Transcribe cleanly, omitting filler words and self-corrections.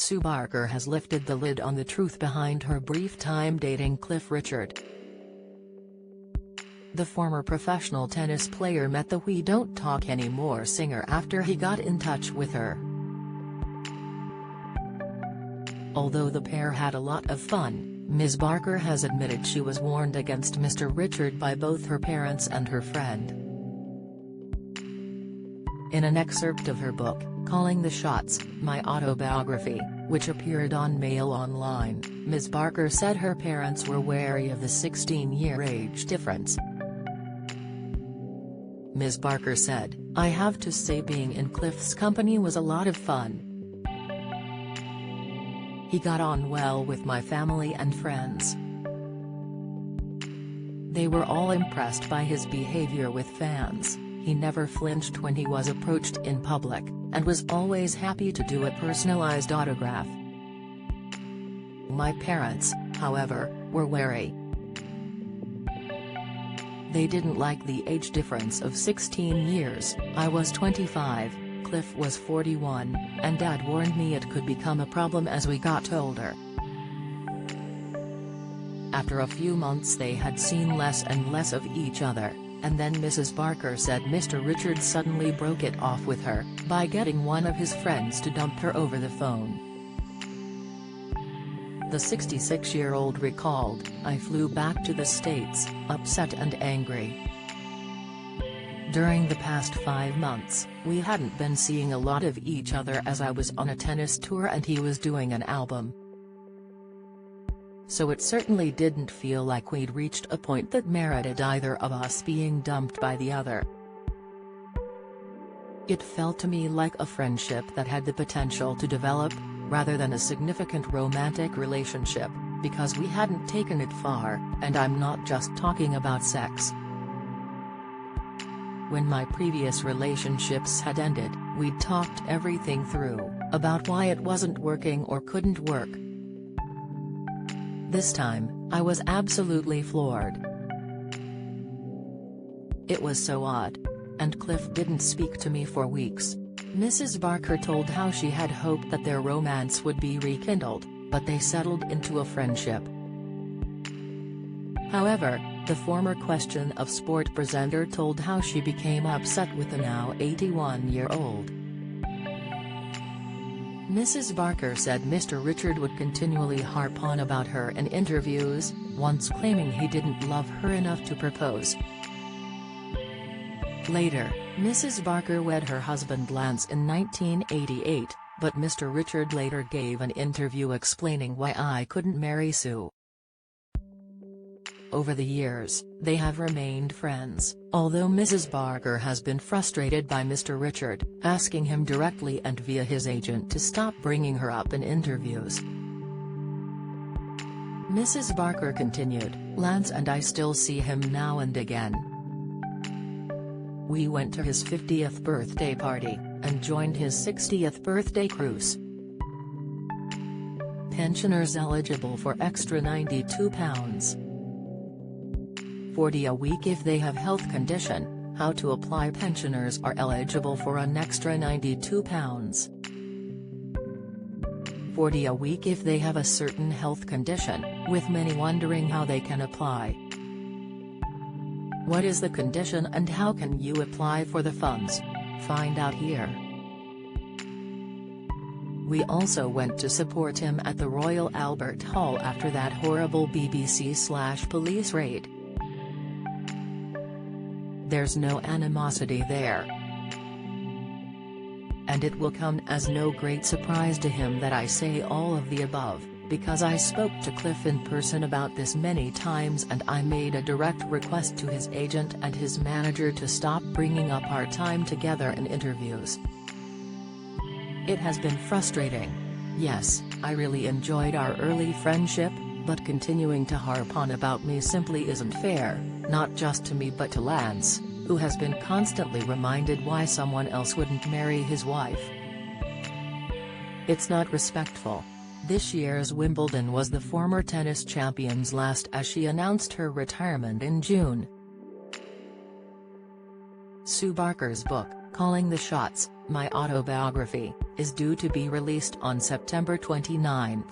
Sue Barker has lifted the lid on the truth behind her brief time dating Cliff Richard. The former professional tennis player met the "We Don't Talk Anymore" singer after he got in touch with her. Although the pair had a lot of fun, Ms. Barker has admitted she was warned against Mr. Richard by both her parents and her friend. In an excerpt of her book, Calling the Shots, My Autobiography, which appeared on Mail Online, Ms. Barker said her parents were wary of the 16-year age difference. Ms. Barker said, "I have to say being in Cliff's company was a lot of fun. He got on well with my family and friends. They were all impressed by his behavior with fans. He never flinched when he was approached in public, and was always happy to do a personalized autograph. My parents, however, were wary. They didn't like the age difference of 16 years. I was 25, Cliff was 41, and Dad warned me it could become a problem as we got older." After a few months they had seen less and less of each other, and then Mrs. Barker said Mr. Richard suddenly broke it off with her, by getting one of his friends to dump her over the phone. The 66-year-old recalled, "I flew back to the States, upset and angry. During the past 5 months, we hadn't been seeing a lot of each other as I was on a tennis tour and he was doing an album. So it certainly didn't feel like we'd reached a point that merited either of us being dumped by the other. It felt to me like a friendship that had the potential to develop, rather than a significant romantic relationship, because we hadn't taken it far, and I'm not just talking about sex. When my previous relationships had ended, we'd talked everything through, about why it wasn't working or couldn't work. This time, I was absolutely floored. It was so odd. And Cliff didn't speak to me for weeks." Mrs. Barker told how she had hoped that their romance would be rekindled, but they settled into a friendship. However, the former Question of Sport presenter told how she became upset with the now 81-year-old. Mrs. Barker said Mr. Richard would continually harp on about her in interviews, once claiming he didn't love her enough to propose. Later, Mrs. Barker wed her husband Lance in 1988, but Mr. Richard later gave an interview explaining why I couldn't marry Sue. Over the years, they have remained friends, although Mrs. Barker has been frustrated by Mr. Richard, asking him directly and via his agent to stop bringing her up in interviews. Mrs. Barker continued, "Lance and I still see him now and again. We went to his 50th birthday party, and joined his 60th birthday cruise. Pensioners eligible for extra £92. £40 a week if they have health condition. How to apply? Pensioners are eligible for an extra £92. £40 a week if they have a certain health condition, with many wondering how they can apply. What is the condition and how can you apply for the funds? Find out here." We also went to support him at the Royal Albert Hall after that horrible BBC/police raid. There's no animosity there. And it will come as no great surprise to him that I say all of the above, because I spoke to Cliff in person about this many times and I made a direct request to his agent and his manager to stop bringing up our time together in interviews. It has been frustrating. Yes, I really enjoyed our early friendship, but continuing to harp on about me simply isn't fair, not just to me but to Lance, who has been constantly reminded why someone else wouldn't marry his wife. It's not respectful. This year's Wimbledon was the former tennis champion's last as she announced her retirement in June. Sue Barker's book, Calling the Shots, My Autobiography, is due to be released on September 29.